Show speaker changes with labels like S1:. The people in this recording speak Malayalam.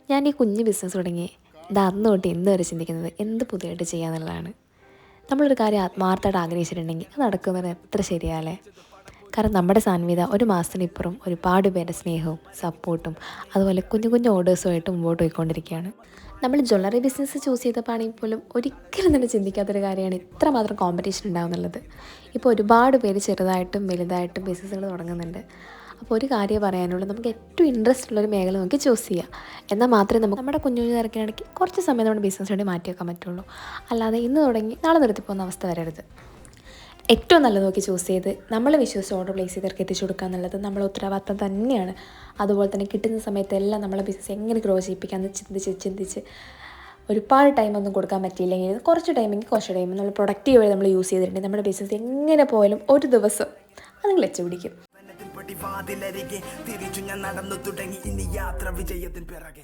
S1: ഞാൻ ഈ കുഞ്ഞ് ബിസിനസ് തുടങ്ങി ഇത് അന്ന് തൊട്ട് ഇന്ന് വരെ ചിന്തിക്കുന്നത് എന്ത് പുതിയതായിട്ട് ചെയ്യാന്നുള്ളതാണ്. നമ്മളൊരു കാര്യം ആത്മാർത്ഥമായിട്ട് ആഗ്രഹിച്ചിട്ടുണ്ടെങ്കിൽ അത് നടക്കുന്നത് എത്ര ശരിയാലേ. കാരണം നമ്മുടെ സാൻവിത ഒരു മാസത്തിനിപ്പുറം ഒരുപാട് പേരുടെ സ്നേഹവും സപ്പോർട്ടും അതുപോലെ കുഞ്ഞു കുഞ്ഞു ഓർഡേഴ്സുമായിട്ട് മുമ്പോട്ട് പോയിക്കൊണ്ടിരിക്കുകയാണ്. നമ്മൾ ജ്വല്ലറി ബിസിനസ് ചൂസ് ചെയ്തപ്പോഴാണെങ്കിൽ പോലും ഒരിക്കലും തന്നെ ചിന്തിക്കാത്തൊരു കാര്യമാണ് ഇത്രമാത്രം കോമ്പറ്റീഷൻ ഉണ്ടാകുന്നുള്ളത്. ഇപ്പോൾ ഒരുപാട് പേര് ചെറുതായിട്ടും വലുതായിട്ടും ബിസിനസ്സുകൾ തുടങ്ങുന്നുണ്ട്. അപ്പോൾ ഒരു കാര്യം പറയാനുള്ളൂ, നമുക്ക് ഏറ്റവും ഇൻട്രസ്റ്റ് ഉള്ളൊരു മേഖല നമുക്ക് ചൂസ് ചെയ്യാം. എന്നാൽ മാത്രമേ നമുക്ക് നമ്മുടെ കുഞ്ഞു കുഞ്ഞു തിരക്കിനിടയ്ക്ക് കുറച്ച് സമയം നമ്മുടെ ബിസിനസ് വേണ്ടി മാറ്റി വെക്കാൻ പറ്റുള്ളൂ. അല്ലാതെ ഇന്ന് തുടങ്ങി നാളെ നിർത്തി പോകുന്ന അവസ്ഥ വരരുത്. ഏറ്റവും നല്ലത് നോക്കി ചൂസ് ചെയ്ത് നമ്മൾ വിശ്വസിച്ച് ഓർഡർ പ്ലേസ് ചെയ്തവർക്ക് എത്തിച്ചു കൊടുക്കുക എന്നുള്ളത് നമ്മളെ ഉത്തരവാദിത്തം തന്നെയാണ്. അതുപോലെ തന്നെ കിട്ടുന്ന സമയത്തെല്ലാം നമ്മളെ ബിസിനസ് എങ്ങനെ ഗ്രോ ചെയ്യിപ്പിക്കാമെന്ന് ചിന്തിച്ച് ഒരുപാട് ടൈമൊന്നും കൊടുക്കാൻ പറ്റിയില്ലെങ്കിൽ കുറച്ച് ടൈമെങ്കിൽ കുറച്ച് ടൈം നമ്മൾ പ്രൊഡക്റ്റീവ് വഴി നമ്മൾ യൂസ് ചെയ്തിട്ടുണ്ടെങ്കിൽ നമ്മുടെ ബിസിനസ് എങ്ങനെ പോയാലും ഒരു ദിവസം അത് ക്ലച്ച് പിടിക്കും.
S2: തിരിച്ചു ഞാൻ നടന്നു തുടങ്ങി ഇനി യാത്ര വിജയത്തിൻ പിറകെ.